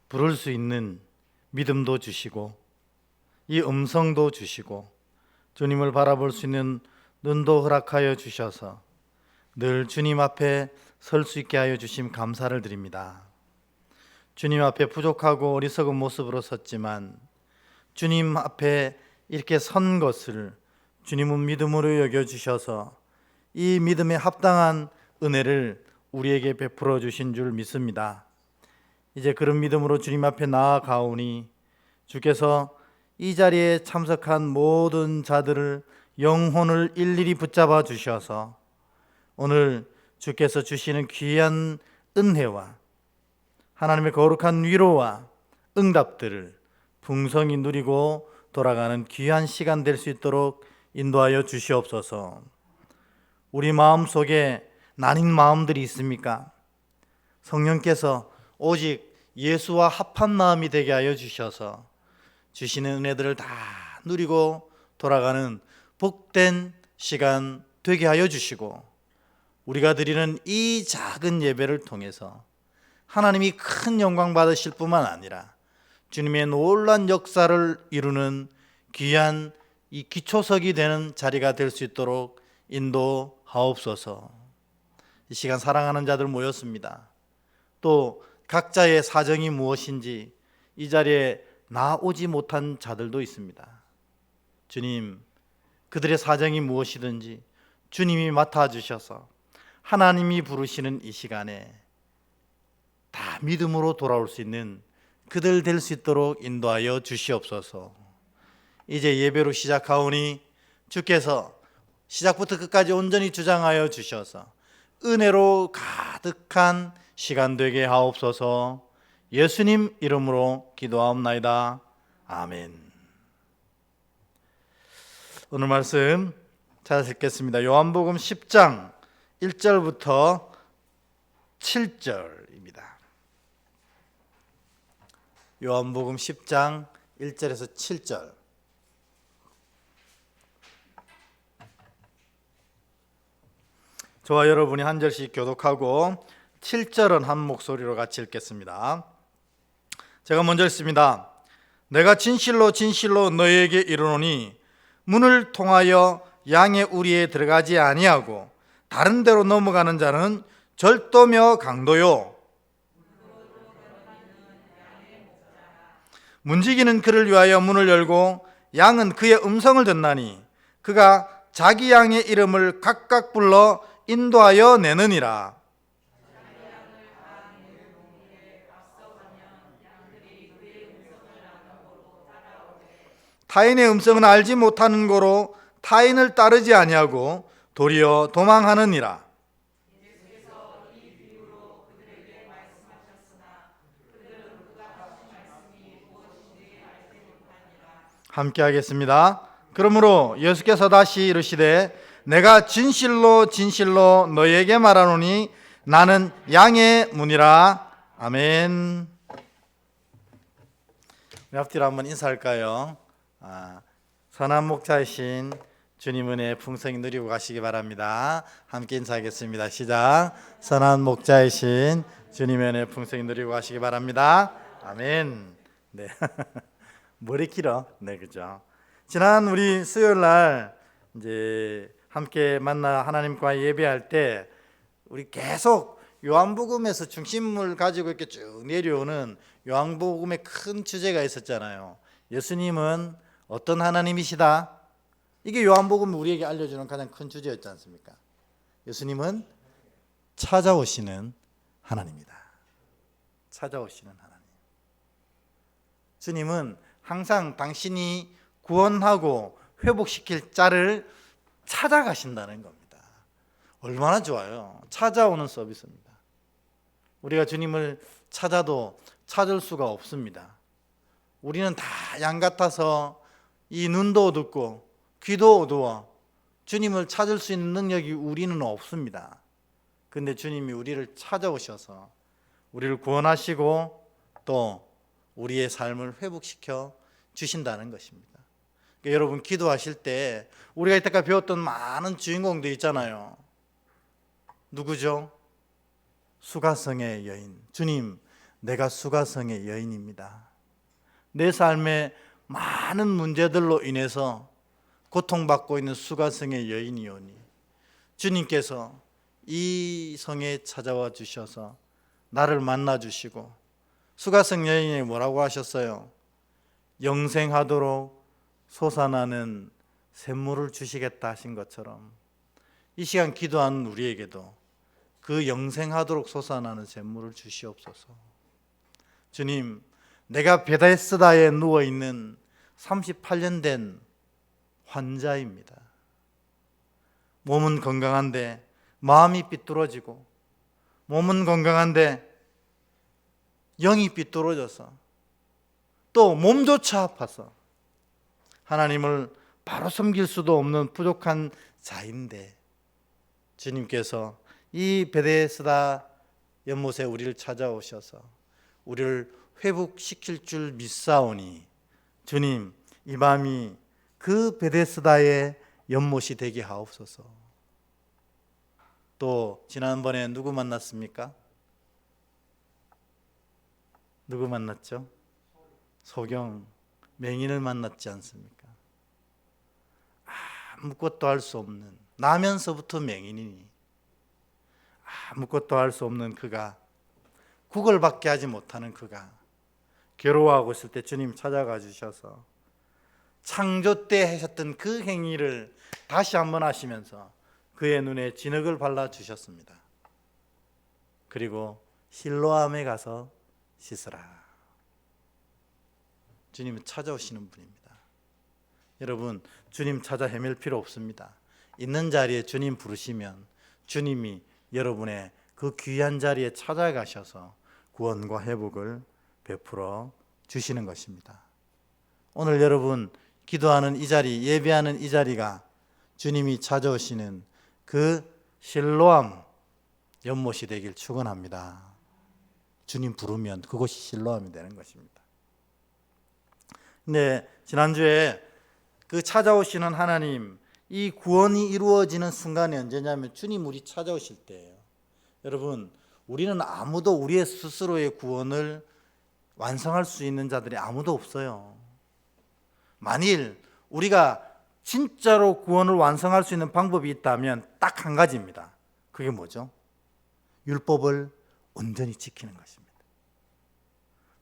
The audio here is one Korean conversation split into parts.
부를 수 있는 믿음도 주시고 이 음성도 주시고 주님을 바라볼 수 있는 눈도 허락하여 주셔서 늘 주님 앞에 설 수 있게 하여 주심 감사를 드립니다. 주님 앞에 부족하고 어리석은 모습으로 섰지만 주님 앞에 이렇게 선 것을 주님은 믿음으로 여겨주셔서 이 믿음에 합당한 은혜를 우리에게 베풀어 주신 줄 믿습니다. 이제 그런 믿음으로 주님 앞에 나아가오니 주께서 이 자리에 참석한 모든 자들을 영혼을 일일이 붙잡아 주셔서 오늘 주께서 주시는 귀한 은혜와 하나님의 거룩한 위로와 응답들을 풍성히 누리고 돌아가는 귀한 시간 될 수 있도록 인도하여 주시옵소서. 우리 마음속에 나뉜 마음들이 있습니까? 성령께서 오직 예수와 합한 마음이 되게 하여 주셔서 주시는 은혜들을 다 누리고 돌아가는 복된 시간 되게 하여 주시고 우리가 드리는 이 작은 예배를 통해서 하나님이 큰 영광 받으실 뿐만 아니라 주님의 놀라운 역사를 이루는 귀한 이 기초석이 되는 자리가 될 수 있도록 인도하옵소서. 이 시간 사랑하는 자들 모였습니다. 또 각자의 사정이 무엇인지 이 자리에 나오지 못한 자들도 있습니다. 주님, 그들의 사정이 무엇이든지 주님이 맡아주셔서 하나님이 부르시는 이 시간에 다 믿음으로 돌아올 수 있는 그들 될 수 있도록 인도하여 주시옵소서. 이제 예배로 시작하오니 주께서 시작부터 끝까지 온전히 주장하여 주셔서 은혜로 가득한 시간 되게 하옵소서. 예수님 이름으로 기도하옵나이다. 아멘. 오늘 말씀 잘 읽겠습니다. 요한복음 10장 1절부터 7절입니다. 요한복음 10장 1절에서 7절. 저와 여러분이 한 절씩 교독하고 7절은 한 목소리로 같이 읽겠습니다. 제가 먼저 읽습니다. 내가 진실로 진실로 너희에게 이르노니 문을 통하여 양의 우리에 들어가지 아니하고 다른 데로 넘어가는 자는 절도며 강도요 문지기는 그를 위하여 문을 열고 양은 그의 음성을 듣나니 그가 자기 양의 이름을 각각 불러 인도하여 내느니라. 타인의 음성은 알지 못하는 고로 타인을 따르지 아니하고 도리어 도망하느니라. 함께 하겠습니다. 그러므로 예수께서 다시 이르시되 내가 진실로 진실로 너희에게 말하노니 나는 양의 문이라. 아멘. 우리 앞뒤로 한번 인사할까요? 선한 목자이신 주님 은혜 풍성히 누리고 가시기 바랍니다. 함께 인사하겠습니다. 시작. 선한 목자이신 주님 은혜 풍성히 누리고 가시기 바랍니다. 아멘. 네. 머리 길어. 네, 그죠. 지난 우리 수요일 날 이제 함께 만나 하나님과 예배할 때 우리 계속 요한복음에서 중심을 가지고 이렇게 쭉 내려오는 요한복음의 큰 주제가 있었잖아요. 예수님은 어떤 하나님이시다? 이게 요한복음이 우리에게 알려주는 가장 큰 주제였지 않습니까? 예수님은 찾아오시는 하나님이다. 찾아오시는 하나님. 주님은 항상 당신이 구원하고 회복시킬 자를 찾아가신다는 겁니다. 얼마나 좋아요. 찾아오는 서비스입니다. 우리가 주님을 찾아도 찾을 수가 없습니다. 우리는 다 양 같아서 이 눈도 어둡고 귀도 어두워 주님을 찾을 수 있는 능력이 우리는 없습니다. 그런데 주님이 우리를 찾아오셔서 우리를 구원하시고 또 우리의 삶을 회복시켜 주신다는 것입니다. 그러니까 여러분 기도하실 때 우리가 이때까지 배웠던 많은 주인공들 있잖아요. 누구죠? 수가성의 여인. 주님, 내가 수가성의 여인입니다. 내 삶에 많은 문제들로 인해서 고통받고 있는 수가성의 여인이오니 주님께서 이 성에 찾아와 주셔서 나를 만나 주시고 수가성 여인이 뭐라고 하셨어요? 영생하도록 솟아나는 샘물을 주시겠다 하신 것처럼 이 시간 기도하는 우리에게도 그 영생하도록 솟아나는 샘물을 주시옵소서. 주님, 내가 베데스다에 누워있는 38년 된 환자입니다. 몸은 건강한데 마음이 삐뚤어지고, 몸은 건강한데 영이 삐뚤어져서, 또 몸조차 아파서 하나님을 바로 섬길 수도 없는 부족한 자인데 주님께서 이 베데스다 연못에 우리를 찾아오셔서 우리를 회복시킬 줄 믿사오니 주님, 이 밤이 그 베데스다의 연못이 되게 하옵소서. 또 지난번에 누구 만났습니까? 누구 만났죠? 소경 맹인을 만났지 않습니까? 아무것도 할 수 없는, 나면서부터 맹인이니 아무것도 할 수 없는 그가, 구걸밖에 하지 못하는 그가 괴로워하고 있을 때 주님 찾아가 주셔서 창조 때 하셨던 그 행위를 다시 한번 하시면서 그의 눈에 진흙을 발라 주셨습니다. 그리고 실로암에 가서 씻으라. 주님은 찾아오시는 분입니다. 여러분, 주님 찾아 헤맬 필요 없습니다. 있는 자리에 주님 부르시면 주님이 여러분의 그 귀한 자리에 찾아가셔서 구원과 회복을 베풀어 주시는 것입니다. 오늘 여러분 기도하는 이 자리, 예배하는 이 자리가 주님이 찾아오시는 그 실로암 연못이 되길 축원합니다. 주님 부르면 그곳이 실로암이 되는 것입니다. 근데 지난주에 그 찾아오시는 하나님, 이 구원이 이루어지는 순간이 언제냐면 주님 우리 찾아오실 때예요. 여러분, 우리는 아무도 우리의 스스로의 구원을 완성할 수 있는 자들이 아무도 없어요. 만일 우리가 진짜로 구원을 완성할 수 있는 방법이 있다면 딱 한 가지입니다. 그게 뭐죠? 율법을 온전히 지키는 것입니다.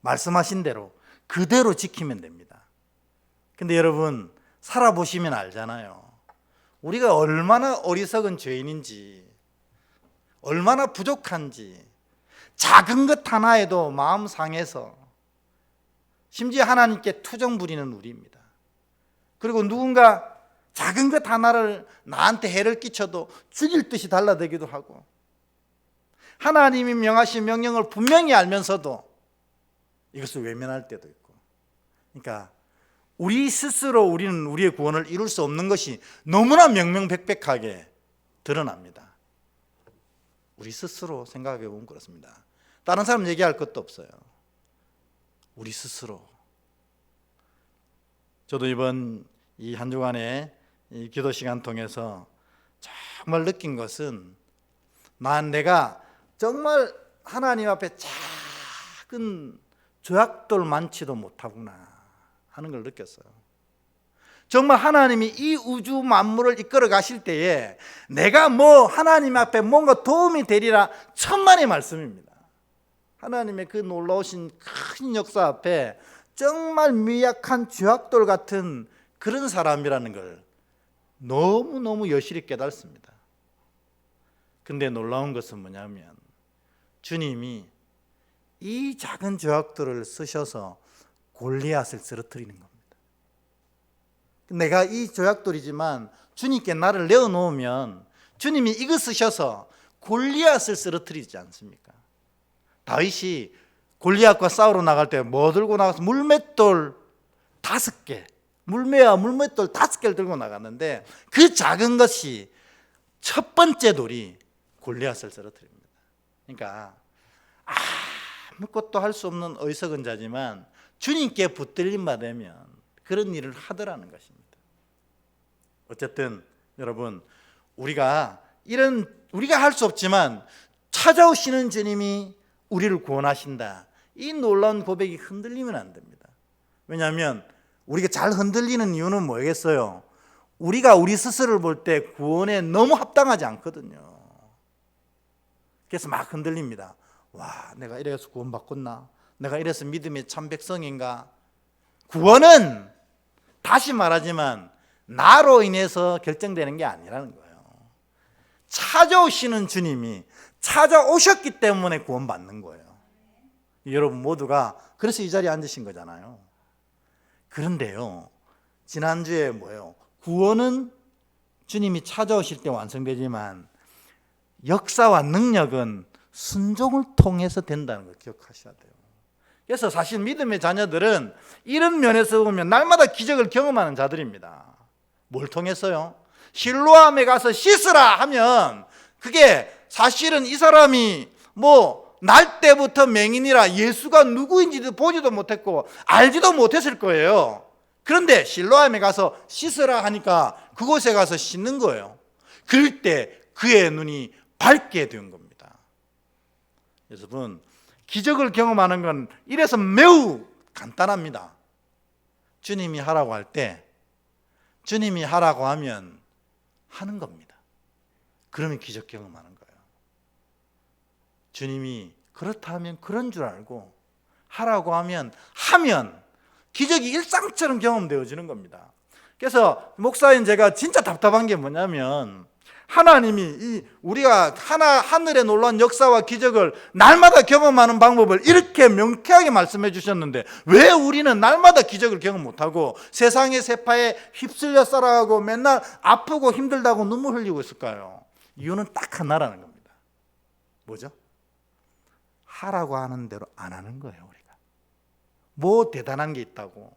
말씀하신 대로 그대로 지키면 됩니다. 근데 여러분, 살아보시면 알잖아요. 우리가 얼마나 어리석은 죄인인지, 얼마나 부족한지, 작은 것 하나에도 마음 상해서 심지어 하나님께 투정 부리는 우리입니다. 그리고 누군가 작은 것 하나를 나한테 해를 끼쳐도 죽일 듯이 달라대기도 하고, 하나님이 명하신 명령을 분명히 알면서도 이것을 외면할 때도 있고, 그러니까 우리 스스로 우리는 우리의 구원을 이룰 수 없는 것이 너무나 명명백백하게 드러납니다. 우리 스스로 생각해 보면 그렇습니다. 다른 사람 얘기할 것도 없어요. 우리 스스로. 저도 이번 이 한 주간의 이 기도 시간 통해서 정말 느낀 것은 내가 정말 하나님 앞에 작은 죄악들 많지도 못하구나 하는 걸 느꼈어요. 정말 하나님이 이 우주 만물을 이끌어 가실 때에 내가 하나님 앞에 뭔가 도움이 되리라 천만의 말씀입니다. 하나님의 그 놀라우신 큰 역사 앞에 정말 미약한 죄악돌 같은 그런 사람이라는 걸 너무너무 여실히 깨닫습니다. 근데 놀라운 것은 뭐냐면 주님이 이 작은 죄악들을 쓰셔서 골리앗을 쓰러뜨리는 겁니다. 내가 이 죄악돌이지만 주님께 나를 내어놓으면 주님이 이거 쓰셔서 골리앗을 쓰러뜨리지 않습니까? 다윗이 골리앗과 싸우러 나갈 때 뭐 들고 나가서 물맷돌 5개, 물매와 물맷돌 5개를 들고 나갔는데 그 작은 것이 첫 번째 돌이 골리앗을 쓰러뜨립니다. 그러니까 아무것도 할 수 없는 어리석은 자지만 주님께 붙들림 받으면 그런 일을 하더라는 것입니다. 어쨌든 여러분, 우리가 할 수 없지만 찾아오시는 주님이 우리를 구원하신다, 이 놀라운 고백이 흔들리면 안 됩니다. 왜냐하면 우리가 잘 흔들리는 이유는 뭐겠어요? 우리가 우리 스스로를 볼 때 구원에 너무 합당하지 않거든요. 그래서 막 흔들립니다. 와, 내가 이래서 구원받겠나? 내가 이래서 믿음의 참 백성인가? 구원은 다시 말하지만 나로 인해서 결정되는 게 아니라는 거예요. 찾아오시는 주님이 찾아오셨기 때문에 구원받는 거예요. 여러분 모두가 그래서 이 자리에 앉으신 거잖아요. 그런데요, 지난주에 뭐예요? 구원은 주님이 찾아오실 때 완성되지만 역사와 능력은 순종을 통해서 된다는 걸 기억하셔야 돼요. 그래서 사실 믿음의 자녀들은 이런 면에서 보면 날마다 기적을 경험하는 자들입니다. 뭘 통해서요? 실로암에 가서 씻으라 하면 그게 사실은 이 사람이 날 때부터 맹인이라 예수가 누구인지도 보지도 못했고 알지도 못했을 거예요. 그런데 실로암에 가서 씻으라 하니까 그곳에 가서 씻는 거예요. 그럴 때 그의 눈이 밝게 된 겁니다. 여러분, 기적을 경험하는 건 이래서 매우 간단합니다. 주님이 하라고 할 때, 주님이 하라고 하면 하는 겁니다. 그러면 기적 경험하는 거예요. 주님이 그렇다 하면 그런 줄 알고 하라고 하면 기적이 일상처럼 경험되어지는 겁니다. 그래서 목사인 제가 진짜 답답한 게 뭐냐면 하나님이 우리가 하늘의 놀라운 역사와 기적을 날마다 경험하는 방법을 이렇게 명쾌하게 말씀해 주셨는데 왜 우리는 날마다 기적을 경험 못하고 세상의 세파에 휩쓸려 살아가고 맨날 아프고 힘들다고 눈물 흘리고 있을까요? 이유는 딱 하나라는 겁니다. 뭐죠? 하라고 하는 대로 안 하는 거예요. 우리가 뭐 대단한 게 있다고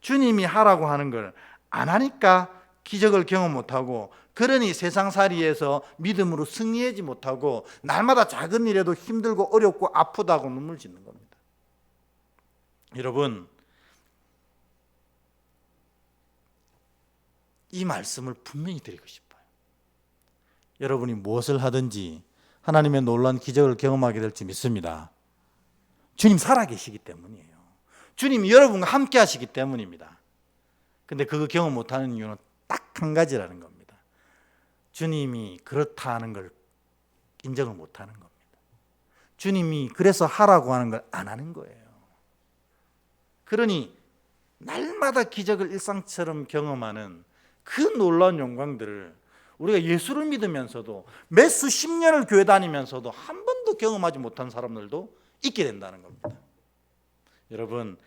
주님이 하라고 하는 걸 안 하니까 기적을 경험 못하고 그러니 세상살이에서 믿음으로 승리하지 못하고 날마다 작은 일에도 힘들고 어렵고 아프다고 눈물 짓는 겁니다. 여러분, 이 말씀을 분명히 드리고 싶어요. 여러분이 무엇을 하든지 하나님의 놀라운 기적을 경험하게 될지 믿습니다. 주님 살아계시기 때문이에요. 주님이 여러분과 함께 하시기 때문입니다. 근데 그거 경험 못하는 이유는 딱 한 가지라는 겁니다. 주님이 그렇다 하는 걸 인정을 못하는 겁니다. 주님이 그래서 하라고 하는 걸 안 하는 거예요. 그러니 날마다 기적을 일상처럼 경험하는 그 놀라운 영광들을 우리가 예수를 믿으면서도 몇 수십 년을 교회 다니면서도 한 번도 경험하지 못한 사람들도 있게 된다는 겁니다. 여러분,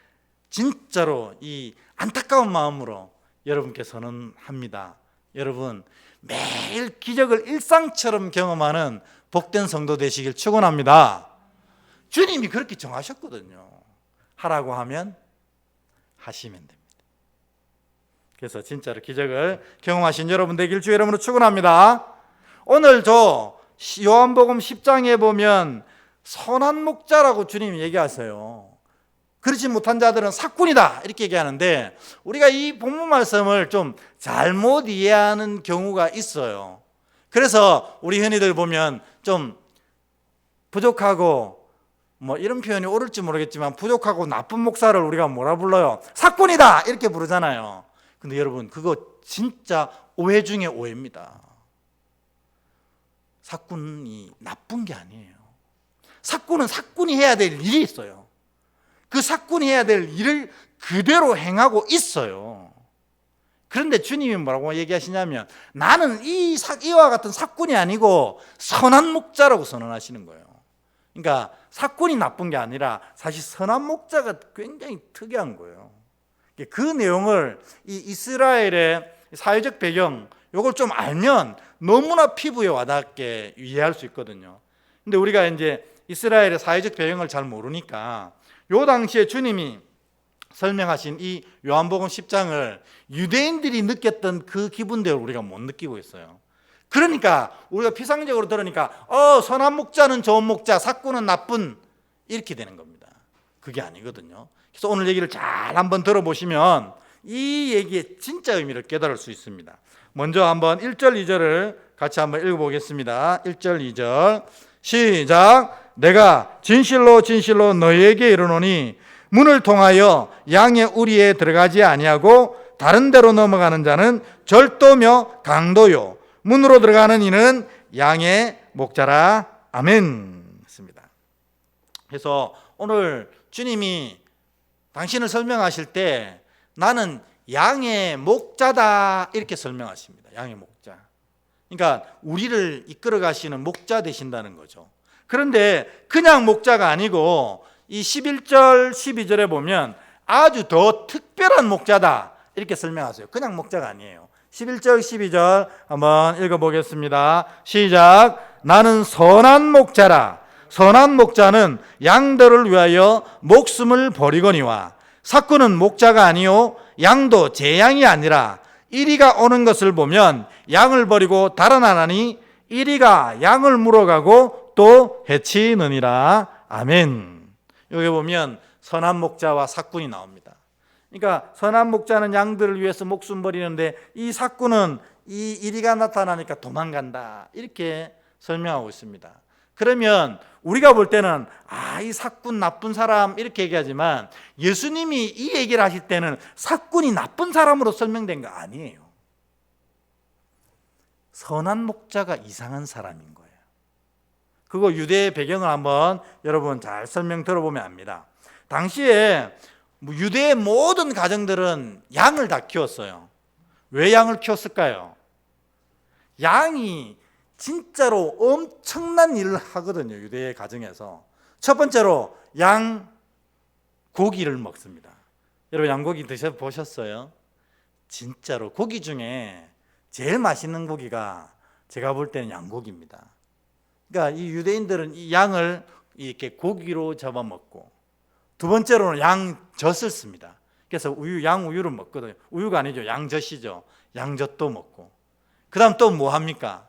진짜로 이 안타까운 마음으로 여러분께 선언합니다. 여러분, 매일 기적을 일상처럼 경험하는 복된 성도 되시길 축원합니다. 주님이 그렇게 정하셨거든요. 하라고 하면 하시면 됩니다. 그래서 진짜로 기적을 경험하신 여러분 되길 주의 이름으로 축원합니다. 오늘 요한복음 10장에 보면 선한 목자라고 주님이 얘기하세요. 그렇지 못한 자들은 사꾼이다 이렇게 얘기하는데 우리가 이 본문 말씀을 좀 잘못 이해하는 경우가 있어요. 그래서 우리 흔히들 보면 좀 부족하고 이런 표현이 옳을지 모르겠지만 부족하고 나쁜 목사를 우리가 뭐라 불러요? 사꾼이다 이렇게 부르잖아요. 근데 여러분, 그거 진짜 오해 중에 오해입니다. 사꾼이 나쁜 게 아니에요. 사꾼은 사꾼이 해야 될 일이 있어요. 그 사꾼이 해야 될 일을 그대로 행하고 있어요. 그런데 주님이 뭐라고 얘기하시냐면 나는 이와 같은 사꾼이 아니고 선한 목자라고 선언하시는 거예요. 그러니까 사꾼이 나쁜 게 아니라 사실 선한 목자가 굉장히 특이한 거예요. 그 내용을 이 이스라엘의 사회적 배경 이걸 좀 알면 너무나 피부에 와닿게 이해할 수 있거든요. 근데 우리가 이제 이스라엘의 사회적 배경을 잘 모르니까 요 당시에 주님이 설명하신 이 요한복음 10장을 유대인들이 느꼈던 그 기분대로 우리가 못 느끼고 있어요. 그러니까 우리가 피상적으로 들으니까 선한 목자는 좋은 목자, 사꾼은 나쁜 이렇게 되는 겁니다. 그게 아니거든요. 그래서 오늘 얘기를 잘 한번 들어보시면 이 얘기의 진짜 의미를 깨달을 수 있습니다. 먼저 한번 1절 2절을 같이 한번 읽어보겠습니다. 1절 2절 시작. 내가 진실로 진실로 너희에게 이르노니 문을 통하여 양의 우리에 들어가지 아니하고 다른 데로 넘어가는 자는 절도며 강도요 문으로 들어가는 이는 양의 목자라. 아멘. 했습니다. 그래서 오늘 주님이 당신을 설명하실 때 나는 양의 목자다 이렇게 설명하십니다. 양의 목자. 그러니까 우리를 이끌어 가시는 목자 되신다는 거죠. 그런데 그냥 목자가 아니고 이 11절 12절에 보면 아주 더 특별한 목자다 이렇게 설명하세요. 그냥 목자가 아니에요. 11절 12절 한번 읽어보겠습니다. 시작. 나는 선한 목자라. 선한 목자는 양들을 위하여 목숨을 버리거니와 삭구는 목자가 아니요 양도 제 양이 아니라 이리가 오는 것을 보면 양을 버리고 달아나나니 이리가 양을 물어가고 또 해치느니라. 아멘. 여기 보면 선한 목자와 삭군이 나옵니다. 그러니까 선한 목자는 양들을 위해서 목숨 버리는데 이 삭군은 이 이리가 나타나니까 도망간다 이렇게 설명하고 있습니다. 그러면 우리가 볼 때는 이 삭군 나쁜 사람 이렇게 얘기하지만 예수님이 이 얘기를 하실 때는 삭군이 나쁜 사람으로 설명된 거 아니에요. 선한 목자가 이상한 사람인 거예요. 그거 유대의 배경을 한번 여러분 잘 설명 들어보면 압니다. 당시에 유대의 모든 가정들은 양을 다 키웠어요. 왜 양을 키웠을까요? 양이 진짜로 엄청난 일을 하거든요. 유대의 가정에서. 첫 번째로 양 고기를 먹습니다. 여러분 양고기 드셔보셨어요? 진짜로 고기 중에 제일 맛있는 고기가 제가 볼 때는 양고기입니다. 그러니까 이 유대인들은 이 양을 이렇게 고기로 잡아먹고, 두 번째로는 양젖을 씁니다. 그래서 양 우유를 먹거든요. 우유가 아니죠. 양젖이죠. 양젖도 먹고. 그 다음 또 뭐 합니까?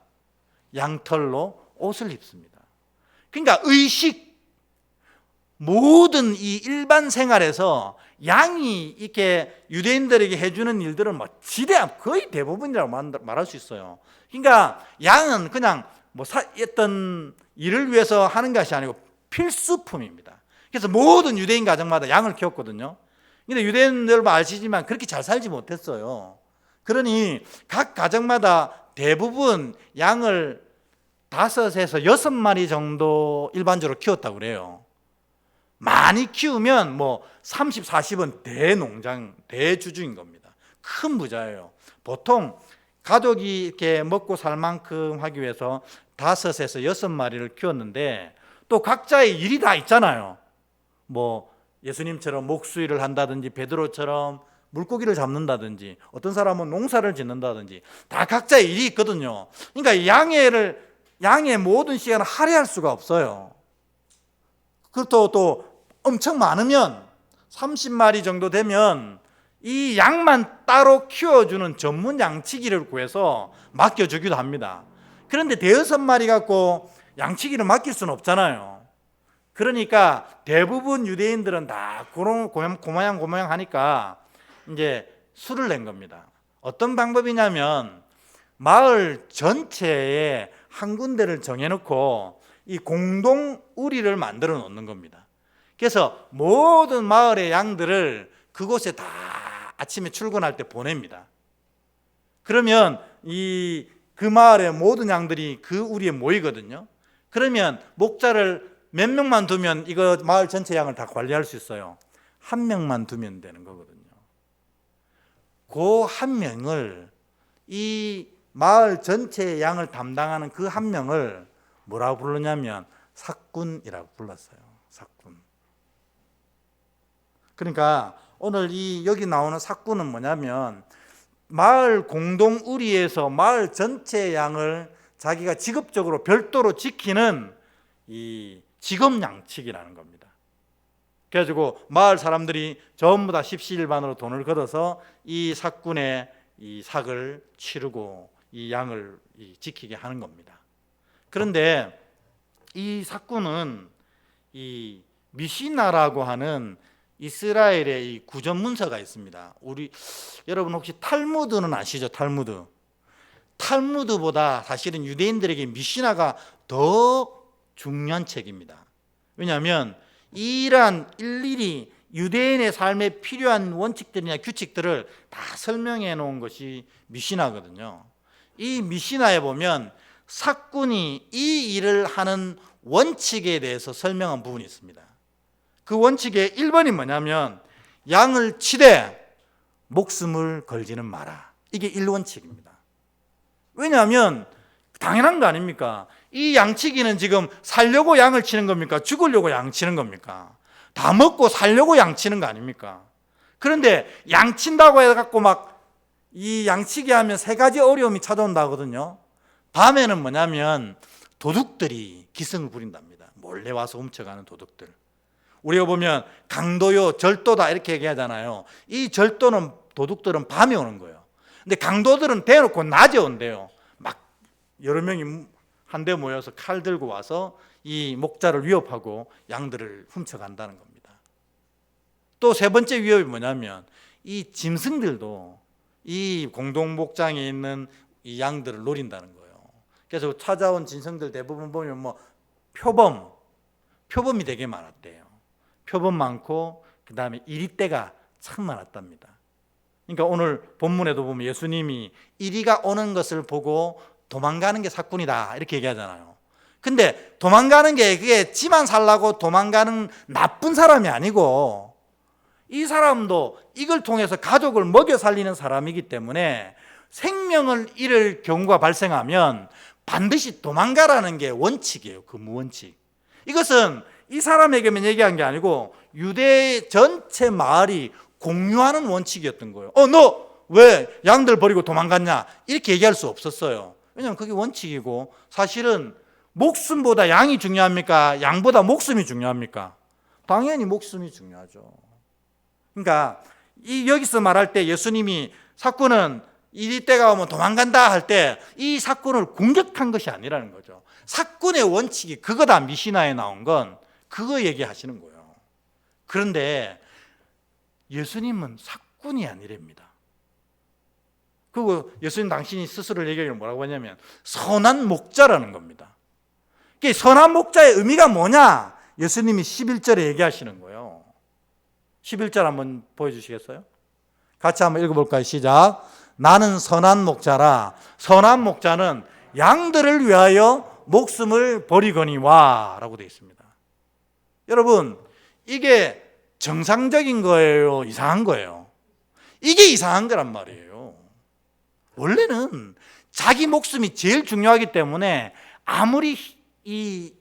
양털로 옷을 입습니다. 그러니까 의식, 모든 이 일반 생활에서 양이 이렇게 유대인들에게 해주는 일들은 뭐 지대한 거의 대부분이라고 말할 수 있어요. 그러니까 양은 그냥 어떤 일을 위해서 하는 것이 아니고 필수품입니다. 그래서 모든 유대인 가정마다 양을 키웠거든요. 근데 유대인들 아시지만 그렇게 잘 살지 못했어요. 그러니 각 가정마다 대부분 양을 5에서 6마리 정도 일반적으로 키웠다고 그래요. 많이 키우면 30, 40은 대농장, 대주주인 겁니다. 큰 부자예요. 보통 가족이 이렇게 먹고 살 만큼 하기 위해서 5에서 6마리를 키웠는데 또 각자의 일이 다 있잖아요. 예수님처럼 목수일을 한다든지 베드로처럼 물고기를 잡는다든지 어떤 사람은 농사를 짓는다든지 다 각자의 일이 있거든요. 그러니까 양의 모든 시간을 할애할 수가 없어요. 그것도 또 엄청 많으면 30마리 정도 되면 이 양만 따로 키워주는 전문 양치기를 구해서 맡겨주기도 합니다. 그런데 5마리 갖고 양치기를 맡길 수는 없잖아요. 그러니까 대부분 유대인들은 다 고모양 하니까 이제 수를 낸 겁니다. 어떤 방법이냐면 마을 전체에 한 군데를 정해놓고 이 공동 우리를 만들어 놓는 겁니다. 그래서 모든 마을의 양들을 그곳에 다 아침에 출근할 때 보냅니다. 그러면 그 마을의 모든 양들이 그 우리에 모이거든요. 그러면 목자를 몇 명만 두면 이거 마을 전체 양을 다 관리할 수 있어요. 1명만 두면 되는 거거든요. 그 1명을 이 마을 전체의 양을 담당하는 그 1명을 뭐라고 부르냐면 삭군이라고 불렀어요. 삭군. 그러니까 오늘 여기 나오는 삭군은 뭐냐면 마을 공동 우리에서 마을 전체의 양을 자기가 직업적으로 별도로 지키는 이 직업 양측이라는 겁니다. 그래가지고 마을 사람들이 전부 다 십시일반으로 돈을 걷어서 이 삭군의 이 삭을 치르고 이 양을 지키게 하는 겁니다. 그런데 이 삭군은 이 미시나라고 하는 이스라엘의 이 구전 문서가 있습니다. 여러분 혹시 탈무드는 아시죠? 탈무드보다 사실은 유대인들에게 미시나가 더 중요한 책입니다. 왜냐하면 이러한 일일이 유대인의 삶에 필요한 원칙들이나 규칙들을 다 설명해 놓은 것이 미시나거든요. 이 미시나에 보면 삭군이 이 일을 하는 원칙에 대해서 설명한 부분이 있습니다. 그 원칙의 1번이 뭐냐면 양을 치되 목숨을 걸지는 마라. 이게 1원칙입니다. 왜냐하면 당연한 거 아닙니까? 이 양치기는 지금 살려고 양을 치는 겁니까? 죽으려고 양 치는 겁니까? 다 먹고 살려고 양 치는 거 아닙니까? 그런데 양 친다고 해갖고 막 이 양치기 하면 3가지 어려움이 찾아온다거든요. 밤에는 뭐냐면 도둑들이 기승을 부린답니다. 몰래 와서 훔쳐가는 도둑들. 우리가 보면 강도요, 절도다 이렇게 얘기하잖아요. 이 절도는 도둑들은 밤에 오는 거예요. 근데 강도들은 대놓고 낮에 온대요. 막 여러 명이 한데 모여서 칼 들고 와서 이 목자를 위협하고 양들을 훔쳐간다는 겁니다. 또 3번째 위협이 뭐냐면 이 짐승들도 이 공동목장에 있는 이 양들을 노린다는 거예요. 그래서 찾아온 짐승들 대부분 보면 뭐 표범이 되게 많았대요. 표범 많고 그 다음에 이리떼가 참 많았답니다. 그러니까 오늘 본문에도 보면 예수님이 이리가 오는 것을 보고 도망가는 게 삭군이다 이렇게 얘기하잖아요. 근데 도망가는 게 그게 지만 살라고 도망가는 나쁜 사람이 아니고 이 사람도 이걸 통해서 가족을 먹여 살리는 사람이기 때문에 생명을 잃을 경우가 발생하면 반드시 도망가라는 게 원칙이에요. 근무원칙. 이것은 이 사람에게만 얘기한 게 아니고 유대 전체 마을이 공유하는 원칙이었던 거예요. 너 왜 양들 버리고 도망갔냐? 이렇게 얘기할 수 없었어요. 왜냐하면 그게 원칙이고 사실은 목숨보다 양이 중요합니까? 양보다 목숨이 중요합니까? 당연히 목숨이 중요하죠. 그러니까 여기서 말할 때 예수님이 삭군은 이 때가 오면 도망간다 할 때 이 삭군을 공격한 것이 아니라는 거죠. 삭군의 원칙이 그거다. 미시나에 나온 건 그거 얘기하시는 거예요. 그런데 예수님은 삭군이 아니랍니다. 그리고 예수님 당신이 스스로 얘기하기를 뭐라고 하냐면 선한 목자라는 겁니다. 선한 목자의 의미가 뭐냐? 예수님이 11절에 얘기하시는 거예요. 11절 한번 보여주시겠어요? 같이 한번 읽어볼까요? 시작. 나는 선한 목자라. 선한 목자는 양들을 위하여 목숨을 버리거니와 라고 되어 있습니다. 여러분, 이게 정상적인 거예요? 이상한 거예요? 이게 이상한 거란 말이에요. 원래는 자기 목숨이 제일 중요하기 때문에 아무리 이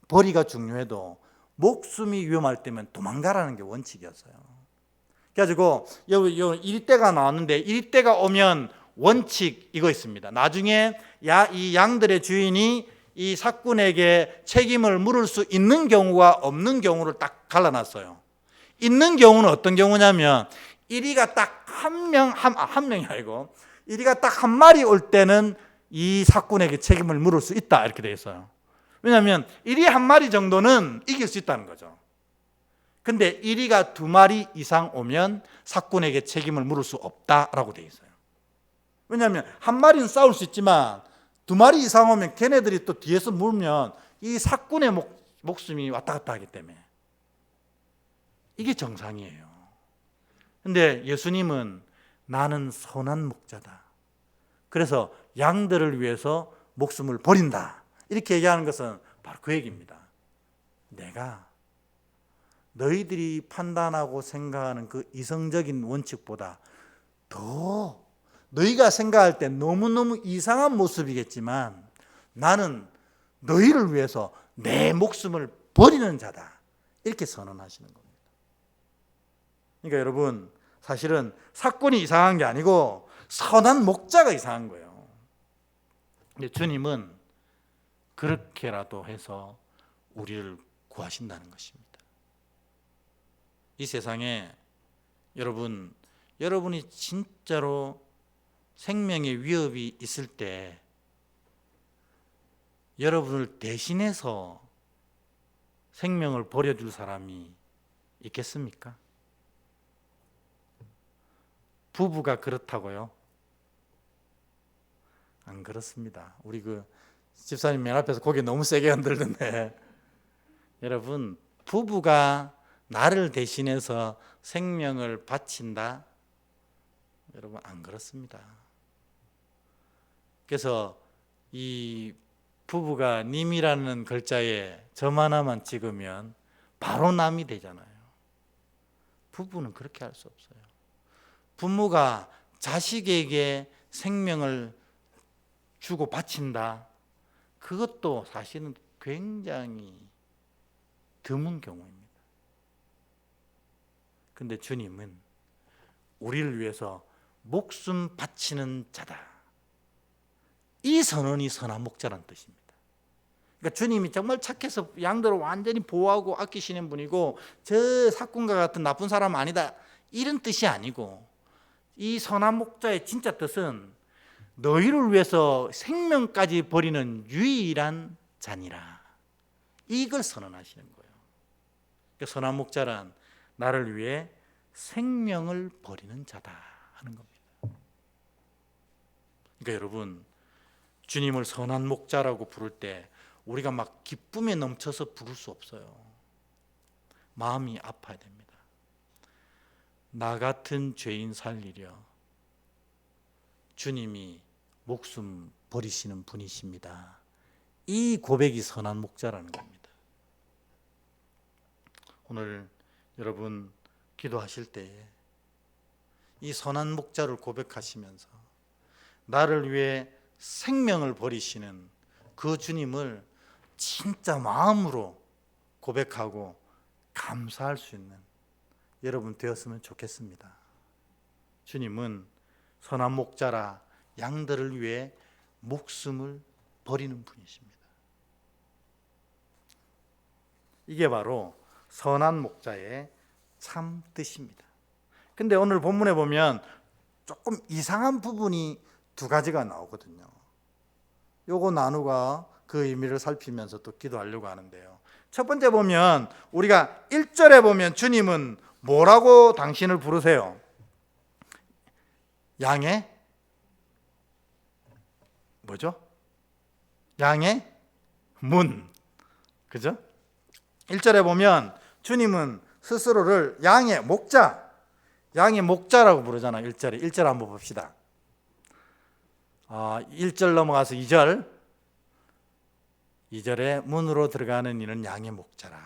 벌이가 중요해도 목숨이 위험할 때면 도망가라는 게 원칙이었어요. 그래가지고 이리떼가 나왔는데 이리떼가 오면 원칙 이거 있습니다. 나중에 이 양들의 주인이 이 삭군에게 책임을 물을 수 있는 경우와 없는 경우를 딱 갈라놨어요. 있는 경우는 어떤 경우냐면 이리가 딱 한 명이 아니고 이리가 딱 한 마리 올 때는 이 삭군에게 책임을 물을 수 있다 이렇게 되어 있어요. 왜냐하면 이리 한 마리 정도는 이길 수 있다는 거죠. 근데 이리가 2마리 이상 오면 삭군에게 책임을 물을 수 없다라고 되어 있어요. 왜냐하면 한 마리는 싸울 수 있지만 2마리 이상 오면 걔네들이 또 뒤에서 물면 이 삭군의 목숨이 왔다 갔다 하기 때문에 이게 정상이에요. 근데 예수님은 나는 선한 목자다. 그래서 양들을 위해서 목숨을 버린다. 이렇게 얘기하는 것은 바로 그 얘기입니다. 내가 너희들이 판단하고 생각하는 그 이성적인 원칙보다 더 너희가 생각할 때 너무너무 이상한 모습이겠지만 나는 너희를 위해서 내 목숨을 버리는 자다. 이렇게 선언하시는 겁니다. 그러니까 여러분 사실은 삭군이 이상한 게 아니고 선한 목자가 이상한 거예요. 근데 주님은 그렇게라도 해서 우리를 구하신다는 것입니다. 이 세상에 여러분이 진짜로 생명의 위협이 있을 때 여러분을 대신해서 생명을 버려줄 사람이 있겠습니까? 부부가 그렇다고요? 안 그렇습니다. 우리 집사님 맨 앞에서 고개 너무 세게 흔들던데. 여러분, 부부가 나를 대신해서 생명을 바친다? 여러분, 안 그렇습니다. 그래서 이 부부가 님이라는 글자에 점 하나만 찍으면 바로 남이 되잖아요. 부부는 그렇게 할 수 없어요. 부모가 자식에게 생명을 주고 바친다. 그것도 사실은 굉장히 드문 경우입니다. 근데 주님은 우리를 위해서 목숨 바치는 자다. 이 선언이 선한 목자라는 뜻입니다. 그러니까 주님이 정말 착해서 양들을 완전히 보호하고 아끼시는 분이고 저 사꾼과 같은 나쁜 사람 아니다, 이런 뜻이 아니고, 이 선한 목자의 진짜 뜻은 너희를 위해서 생명까지 버리는 유일한 자니라, 이걸 선언하시는 거예요. 그러니까 선한 목자란 나를 위해 생명을 버리는 자다 하는 겁니다. 그러니까 여러분, 주님을 선한 목자라고 부를 때 우리가 막 기쁨에 넘쳐서 부를 수 없어요. 마음이 아파야 됩니다. 나 같은 죄인 살리려 주님이 목숨 버리시는 분이십니다. 이 고백이 선한 목자라는 겁니다. 오늘 여러분 기도하실 때에 이 선한 목자를 고백하시면서 나를 위해 생명을 버리시는 그 주님을 진짜 마음으로 고백하고 감사할 수 있는 여러분 되었으면 좋겠습니다. 주님은 선한 목자라 양들을 위해 목숨을 버리는 분이십니다. 이게 바로 선한 목자의 참 뜻입니다. 근데 오늘 본문에 보면 조금 이상한 부분이 두 가지가 나오거든요. 요거 나누가 그 의미를 살피면서 또 기도하려고 하는데요. 첫 번째 보면 우리가 1절에 보면 주님은 뭐라고 당신을 부르세요? 양의 뭐죠? 양의 문. 그죠? 1절에 보면 주님은 스스로를 양의 목자라고 부르잖아요. 1절에. 1절 한번 봅시다. 1절 넘어가서 2절에 문으로 들어가는 이는 양의 목자라.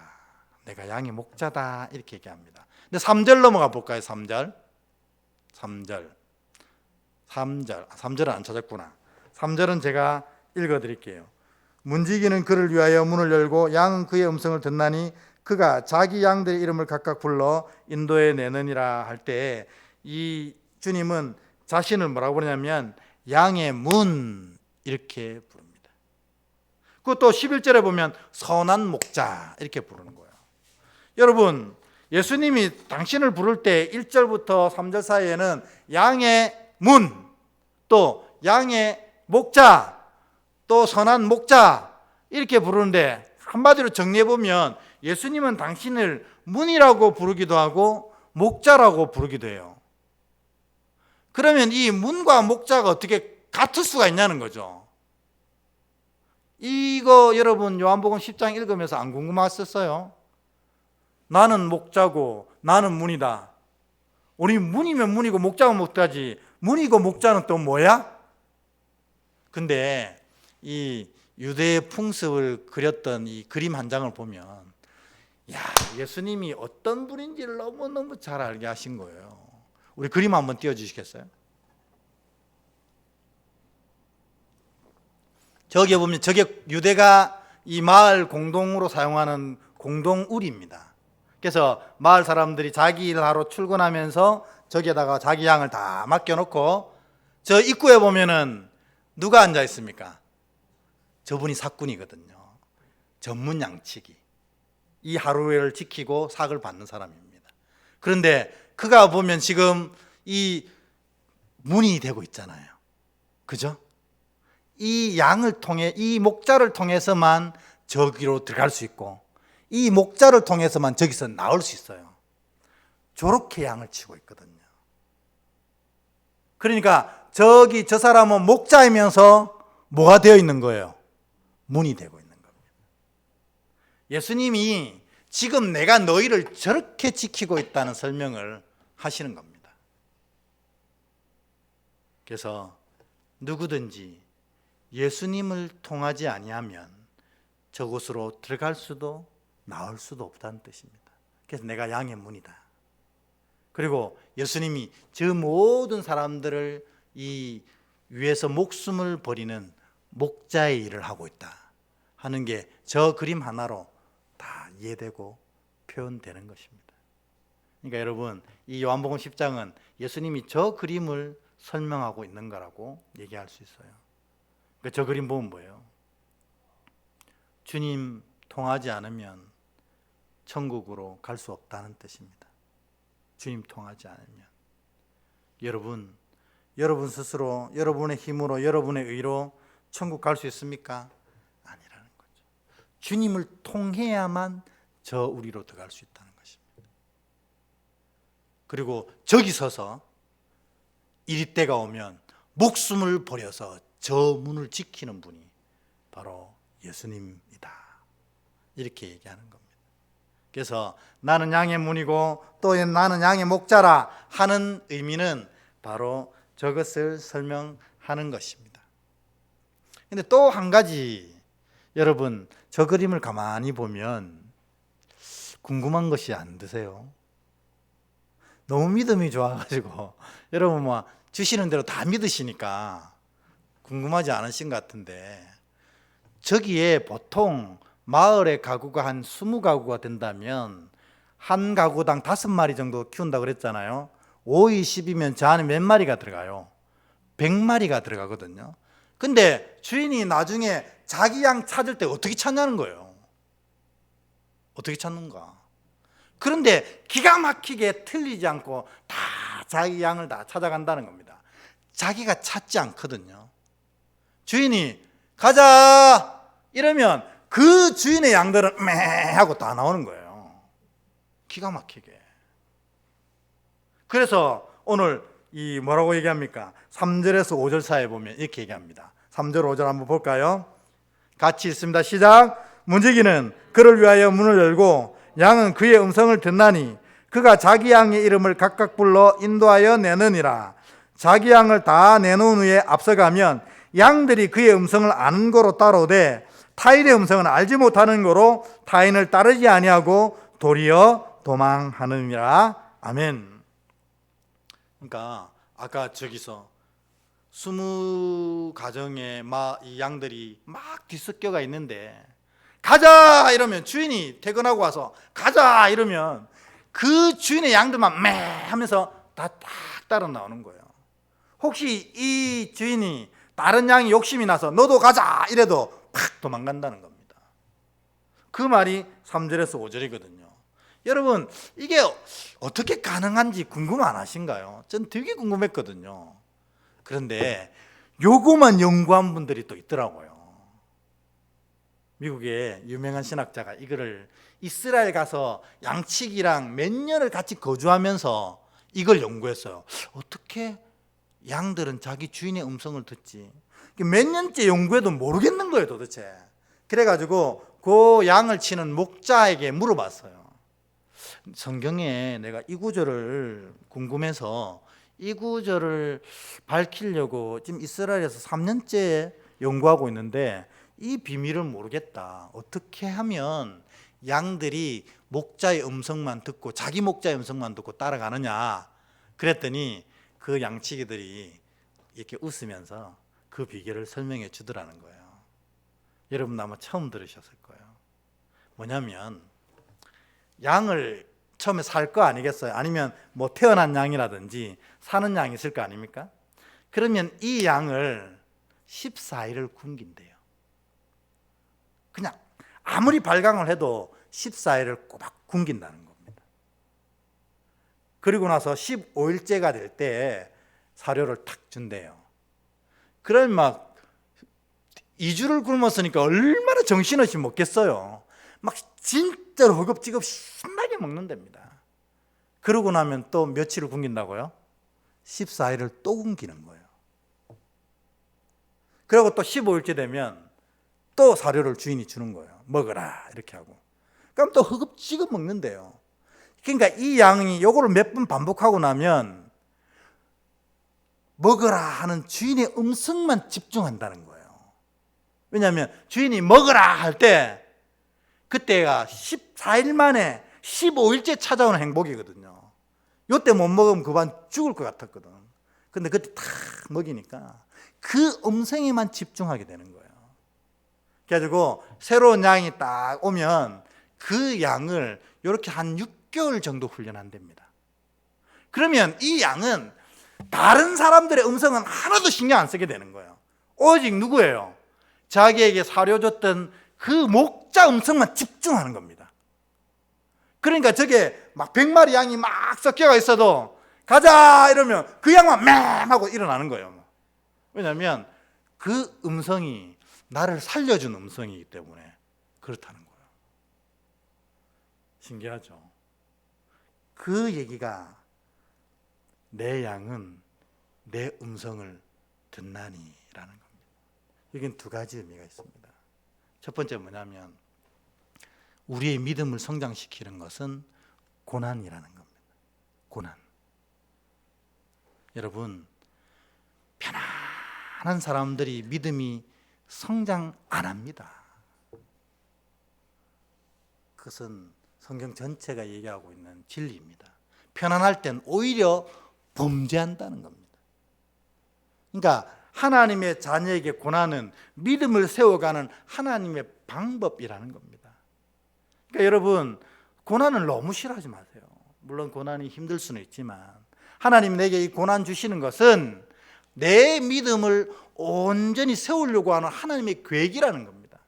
내가 양의 목자다, 이렇게 얘기합니다. 근데 3절 넘어가 볼까요? 3절은 안 찾았구나. 3절은 제가 읽어드릴게요. 문지기는 그를 위하여 문을 열고 양은 그의 음성을 듣나니 그가 자기 양들의 이름을 각각 불러 인도에 내느니라 할 때 이 주님은 자신을 뭐라고 부르냐면 양의 문, 이렇게 부릅니다. 그것도 11절에 보면 선한 목자, 이렇게 부르는 거예요. 여러분, 예수님이 당신을 부를 때 1절부터 3절 사이에는 양의 문, 또 양의 목자, 또 선한 목자, 이렇게 부르는데 한마디로 정리해보면 예수님은 당신을 문이라고 부르기도 하고 목자라고 부르기도 해요. 그러면 이 문과 목자가 어떻게 같을 수가 있냐는 거죠. 이거 여러분 요한복음 10장 읽으면서 안 궁금하셨어요? 나는 목자고 나는 문이다. 우리 문이면 문이고 목자면 목자지, 문이고 목자는 또 뭐야? 근데 이 유대의 풍습을 그렸던 이 그림 한 장을 보면 예수님이 어떤 분인지를 너무너무 잘 알게 하신 거예요. 우리 그림 한번 띄워주시겠어요? 저기 보면 저게 유대가 이 마을 공동으로 사용하는 공동우리입니다. 그래서 마을 사람들이 자기 일을 하러 출근하면서 저기에다가 자기 양을 다 맡겨놓고 저 입구에 보면은 누가 앉아 있습니까? 저분이 사꾼이거든요. 전문 양치기. 이 하루를 지키고 삭을 받는 사람입니다. 그런데 그가 보면 지금 이 문이 되고 있잖아요. 그죠? 이 양을 통해, 이 목자를 통해서만 저기로 들어갈 수 있고 이 목자를 통해서만 저기서 나올 수 있어요. 저렇게 양을 치고 있거든요. 그러니까 저 사람은 목자이면서 뭐가 되어 있는 거예요? 문이 되고 있는 겁니다. 예수님이 지금 내가 너희를 저렇게 지키고 있다는 설명을 하시는 겁니다. 그래서 누구든지 예수님을 통하지 아니하면 저곳으로 들어갈 수도 나올 수도 없다는 뜻입니다. 그래서 내가 양의 문이다. 그리고 예수님이 저 모든 사람들을 이 위에서 목숨을 버리는 목자의 일을 하고 있다 하는 게 저 그림 하나로 다 이해되고 표현되는 것입니다. 그러니까 여러분, 이 요한복음 10장은 예수님이 저 그림을 설명하고 있는 거라고 얘기할 수 있어요. 그러니까 저 그림 보면 뭐예요? 주님 통하지 않으면 천국으로 갈 수 없다는 뜻입니다. 주님 통하지 않으면. 여러분 스스로 여러분의 힘으로 여러분의 의로 천국 갈 수 있습니까? 아니라는 거죠. 주님을 통해야만 저 우리로 들어갈 수 있다는 것입니다. 그리고 저기 서서 이리 때가 오면 목숨을 버려서 저 문을 지키는 분이 바로 예수님이다, 이렇게 얘기하는 겁니다. 그래서 나는 양의 문이고 또 나는 양의 목자라 하는 의미는 바로 저것을 설명하는 것입니다. 근데 또 한 가지, 여러분 저 그림을 가만히 보면 궁금한 것이 안 드세요? 너무 믿음이 좋아가지고 여러분 뭐 주시는 대로 다 믿으시니까 궁금하지 않으신 것 같은데, 저기에 보통 마을의 가구가 한 20가구가 된다면 한 가구당 5마리 정도 키운다고 그랬잖아요. 5이 10이면 저 안에 몇 마리가 들어가요? 100마리가 들어가거든요. 근데 주인이 나중에 자기 양 찾을 때 어떻게 찾냐는 거예요. 어떻게 찾는가? 그런데 기가 막히게 틀리지 않고 다 자기 양을 다 찾아간다는 겁니다. 자기가 찾지 않거든요. 주인이 가자 이러면 그 주인의 양들은 매 하고 다 나오는 거예요. 기가 막히게. 그래서 오늘 이 뭐라고 얘기합니까? 3절에서 5절 사이에 보면 이렇게 얘기합니다. 3절 5절 한번 볼까요? 같이 읽습니다. 시작. 문지기는 그를 위하여 문을 열고 양은 그의 음성을 듣나니 그가 자기 양의 이름을 각각 불러 인도하여 내느니라. 자기 양을 다 내놓은 후에 앞서가면 양들이 그의 음성을 아는 거로 따라오되 타인의 음성은 알지 못하는 거로 타인을 따르지 아니하고 도리어 도망하느니라. 아멘. 그러니까 아까 저기서 20가정의 이 양들이 막 뒤섞여가 있는데 가자 이러면 주인이 퇴근하고 와서 가자 이러면 그 주인의 양들만 매 하면서 다 딱 따라 나오는 거예요. 혹시 이 주인이 다른 양이 욕심이 나서 너도 가자 이래도 팍 도망간다는 겁니다. 그 말이 3절에서 5절이거든요. 여러분 이게 어떻게 가능한지 궁금 안 하신가요? 전 되게 궁금했거든요. 그런데 요거만 연구한 분들이 또 있더라고요. 미국의 유명한 신학자가 이거를 이스라엘 가서 양치기랑 몇 년을 같이 거주하면서 이걸 연구했어요. 어떻게 양들은 자기 주인의 음성을 듣지? 몇 년째 연구해도 모르겠는 거예요 도대체. 그래가지고 그 양을 치는 목자에게 물어봤어요. 성경에 내가 이 구절을 궁금해서 이 구절을 밝히려고 지금 이스라엘에서 3년째 연구하고 있는데 이 비밀을 모르겠다. 어떻게 하면 양들이 목자의 음성만 듣고 자기 목자의 음성만 듣고 따라가느냐. 그랬더니 그 양치기들이 이렇게 웃으면서 그 비결을 설명해 주더라는 거예요. 여러분 아마 처음 들으셨을 거예요. 뭐냐면 양을 처음에 살 거 아니겠어요? 아니면 뭐 태어난 양이라든지 사는 양이 있을 거 아닙니까? 그러면 이 양을 14일을 굶긴대요. 그냥 아무리 발광을 해도 14일을 꼬박 굶긴다는 겁니다. 그리고 나서 15일째가 될 때 사료를 탁 준대요. 그러면 막 2주를 굶었으니까 얼마나 정신없이 먹겠어요. 막 진짜로 허겁지겁 신나게 먹는답니다. 그러고 나면 또 며칠을 굶긴다고요? 14일을 또 굶기는 거예요. 그리고 또 15일째 되면 또 사료를 주인이 주는 거예요. 먹어라 이렇게 하고. 그럼 또 허겁지겁 먹는데요. 그러니까 이 양이 요거를 몇 번 반복하고 나면 먹어라 하는 주인의 음성만 집중한다는 거예요. 왜냐하면 주인이 먹어라 할 때 그때가 14일 만에 15일째 찾아오는 행복이거든요. 요때 못 먹으면 그만 죽을 것 같았거든. 근데 그때 탁 먹이니까 그 음성에만 집중하게 되는 거예요. 그래가지고 새로운 양이 딱 오면 그 양을 이렇게 한 6개월 정도 훈련한답니다. 그러면 이 양은 다른 사람들의 음성은 하나도 신경 안 쓰게 되는 거예요. 오직 누구예요? 자기에게 사료 줬던 그 목자 음성만 집중하는 겁니다. 그러니까 저게 막 100마리 양이 막 섞여가 있어도 가자 이러면 그 양만 맹 하고 일어나는 거예요. 왜냐하면 그 음성이 나를 살려준 음성이기 때문에 그렇다는 거예요. 신기하죠? 그 얘기가 내 양은 내 음성을 듣나니라는 겁니다. 여기는 두 가지 의미가 있습니다. 첫 번째 뭐냐면 우리의 믿음을 성장시키는 것은 고난이라는 겁니다. 고난. 여러분, 편안한 사람들이 믿음이 성장 안 합니다. 그것은 성경 전체가 얘기하고 있는 진리입니다. 편안할 땐 오히려 범죄한다는 겁니다. 그러니까 하나님의 자녀에게 고난은 믿음을 세워가는 하나님의 방법이라는 겁니다. 그러니까 여러분, 고난을 너무 싫어하지 마세요. 물론 고난이 힘들 수는 있지만 하나님 내게 이 고난 주시는 것은 내 믿음을 온전히 세우려고 하는 하나님의 계획이라는 겁니다.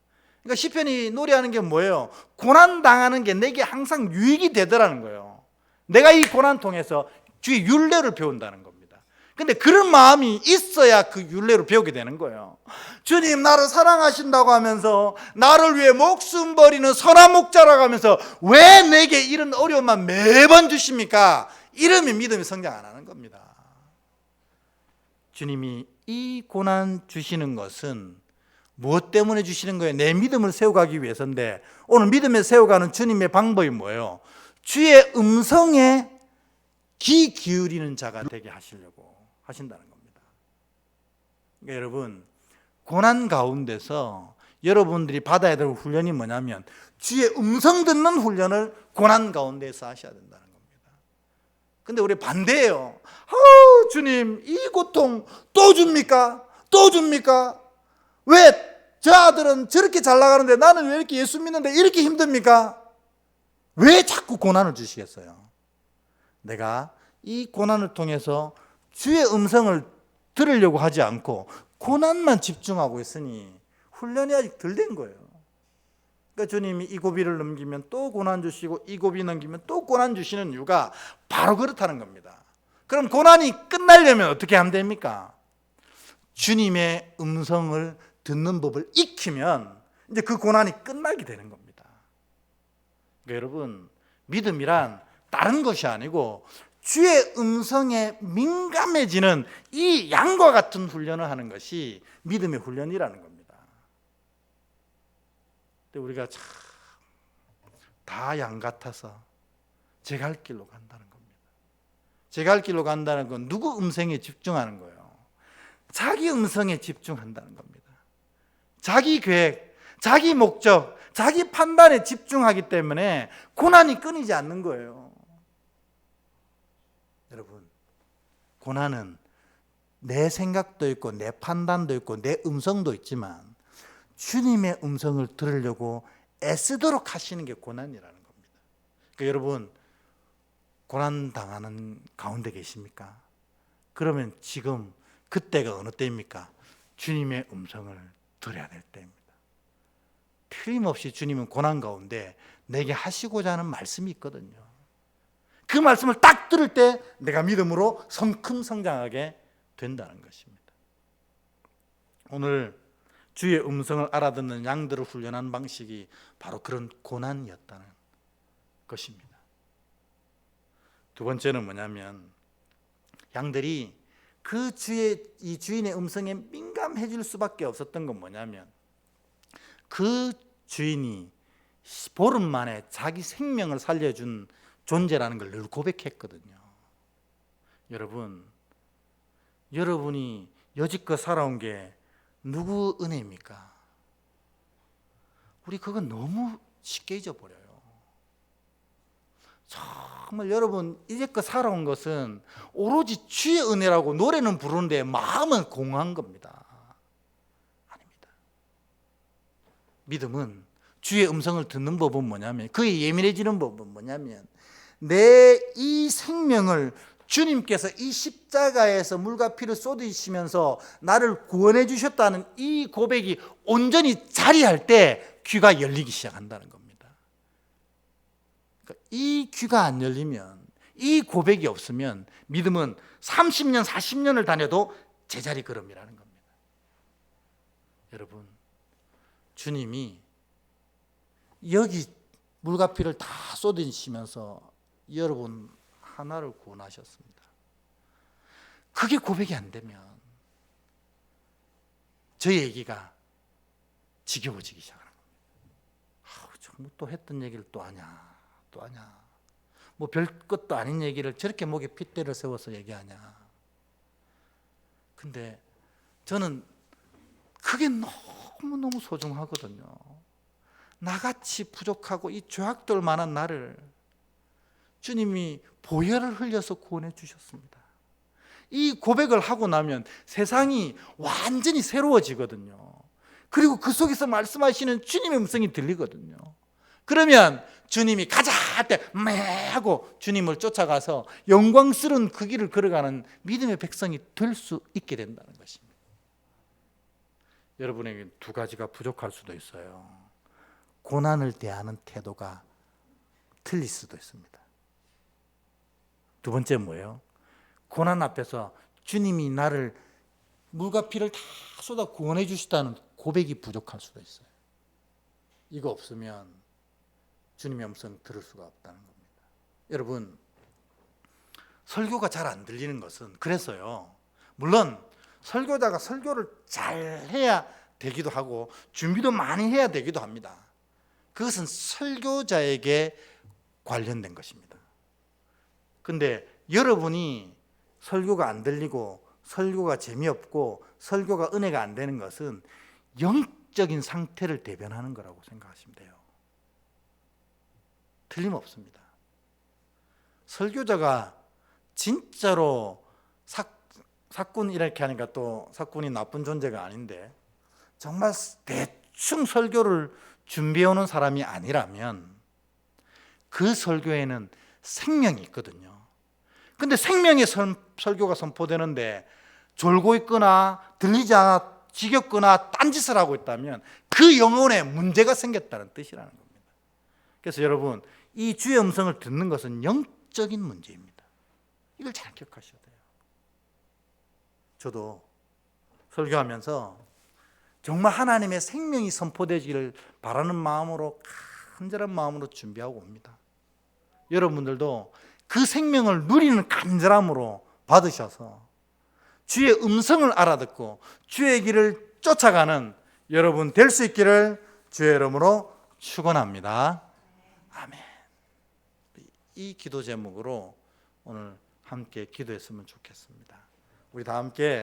그러니까 시편이 노래하는 게 뭐예요? 고난 당하는 게 내게 항상 유익이 되더라는 거예요. 내가 이 고난 통해서 주의 율례를 배운다는 겁니다. 근데 그런 마음이 있어야 그 율례를 배우게 되는 거예요. 주님 나를 사랑하신다고 하면서 나를 위해 목숨 버리는 선한 목자라고 하면서 왜 내게 이런 어려움만 매번 주십니까? 이러면 믿음이 성장 안 하는 겁니다. 주님이 이 고난 주시는 것은 무엇 때문에 주시는 거예요? 내 믿음을 세워가기 위해서인데 오늘 믿음을 세워가는 주님의 방법이 뭐예요? 주의 음성에 귀 기울이는 자가 되게 하시려고 하신다는 겁니다. 그러니까 여러분, 고난 가운데서 여러분들이 받아야 될 훈련이 뭐냐면 주의 음성 듣는 훈련을 고난 가운데서 하셔야 된다는 겁니다. 근데 우리 반대예요. 주님 이 고통 또 줍니까? 또 줍니까? 왜 저 아들은 저렇게 잘 나가는데 나는 왜 이렇게 예수 믿는데 이렇게 힘듭니까? 왜 자꾸 고난을 주시겠어요? 내가 이 고난을 통해서 주의 음성을 들으려고 하지 않고 고난만 집중하고 있으니 훈련이 아직 덜 된 거예요. 그러니까 주님이 이 고비를 넘기면 또 고난 주시고 이 고비 넘기면 또 고난 주시는 이유가 바로 그렇다는 겁니다. 그럼 고난이 끝나려면 어떻게 하면 됩니까? 주님의 음성을 듣는 법을 익히면 이제 그 고난이 끝나게 되는 겁니다. 그러니까 여러분, 믿음이란 다른 것이 아니고 주의 음성에 민감해지는 이 양과 같은 훈련을 하는 것이 믿음의 훈련이라는 겁니다. 근데 우리가 참 다 양 같아서 제 갈 길로 간다는 겁니다. 제 갈 길로 간다는 건 누구 음성에 집중하는 거예요? 자기 음성에 집중한다는 겁니다. 자기 계획, 자기 목적, 자기 판단에 집중하기 때문에 고난이 끊이지 않는 거예요. 여러분, 고난은 내 생각도 있고 내 판단도 있고 내 음성도 있지만 주님의 음성을 들으려고 애쓰도록 하시는 게 고난이라는 겁니다. 그러니까 여러분, 고난 당하는 가운데 계십니까? 그러면 지금 그때가 어느 때입니까? 주님의 음성을 들어야 될 때입니다. 틀림없이 주님은 고난 가운데 내게 하시고자 하는 말씀이 있거든요. 그 말씀을 딱 들을 때 내가 믿음으로 성큼 성장하게 된다는 것입니다. 오늘 주의 음성을 알아듣는 양들을 훈련하는 방식이 바로 그런 고난이었다는 것입니다. 두 번째는 뭐냐면 양들이 그 이 주인의 음성에 민감해질 수밖에 없었던 건 뭐냐면 그 주인이 보름 만에 자기 생명을 살려준 존재라는 걸 늘 고백했거든요. 여러분, 여러분이 여지껏 살아온 게 누구 은혜입니까? 우리 그건 너무 쉽게 잊어버려요. 정말 여러분 이제껏 살아온 것은 오로지 주의 은혜라고 노래는 부르는데 마음은 공허한 겁니다. 아닙니다. 믿음은 주의 음성을 듣는 법은 뭐냐면, 그에 예민해지는 법은 뭐냐면, 내 이 생명을 주님께서 이 십자가에서 물과 피를 쏟으시면서 나를 구원해 주셨다는 이 고백이 온전히 자리할 때 귀가 열리기 시작한다는 겁니다. 그러니까 이 귀가 안 열리면, 이 고백이 없으면 믿음은 30년 40년을 다녀도 제자리 걸음이라는 겁니다. 여러분, 주님이 여기 물과 피를 다 쏟으시면서 여러분 하나를 구원하셨습니다. 그게 고백이 안 되면 저희 얘기가 지겨워지기 시작하는 겁니다. 또 했던 얘기를 또 하냐, 뭐 별것도 아닌 얘기를 저렇게 목에 핏대를 세워서 얘기하냐. 근데 저는 그게 너무너무 소중하거든요. 나같이 부족하고 이 죄악들 만한 나를 주님이 보혈을 흘려서 구원해 주셨습니다. 이 고백을 하고 나면 세상이 완전히 새로워지거든요. 그리고 그 속에서 말씀하시는 주님의 음성이 들리거든요. 그러면 주님이 가자 할 때 매 하고 주님을 쫓아가서 영광스러운 그 길을 걸어가는 믿음의 백성이 될 수 있게 된다는 것입니다. 여러분에게 두 가지가 부족할 수도 있어요. 고난을 대하는 태도가 틀릴 수도 있습니다. 두 번째 뭐예요? 고난 앞에서 주님이 나를 물과 피를 다 쏟아 구원해 주시다는 고백이 부족할 수도 있어요. 이거 없으면 주님의 음성 들을 수가 없다는 겁니다. 여러분, 설교가 잘 안 들리는 것은 그래서요. 물론 설교자가 설교를 잘 해야 되기도 하고 준비도 많이 해야 되기도 합니다. 그것은 설교자에게 관련된 것입니다. 근데 여러분이 설교가 안 들리고 설교가 재미없고 설교가 은혜가 안 되는 것은 영적인 상태를 대변하는 거라고 생각하시면 돼요. 틀림없습니다. 설교자가 진짜로 사꾼 이렇게 하니까 또 사꾼이 나쁜 존재가 아닌데 정말 대충 설교를 준비해 오는 사람이 아니라면 그 설교에는 생명이 있거든요. 근데 생명의 설교가 선포되는데 졸고 있거나 들리지 않아 지겹거나 딴짓을 하고 있다면 그 영혼에 문제가 생겼다는 뜻이라는 겁니다. 그래서 여러분, 이 주의 음성을 듣는 것은 영적인 문제입니다. 이걸 잘 기억하셔야 돼요. 저도 설교하면서 정말 하나님의 생명이 선포되기를 바라는 마음으로, 간절한 마음으로 준비하고 옵니다. 여러분들도 그 생명을 누리는 간절함으로 받으셔서 주의 음성을 알아듣고 주의 길을 쫓아가는 여러분 될 수 있기를 주의 이름으로 축원합니다. 아멘. 이 기도 제목으로 오늘 함께 기도했으면 좋겠습니다. 우리 다 함께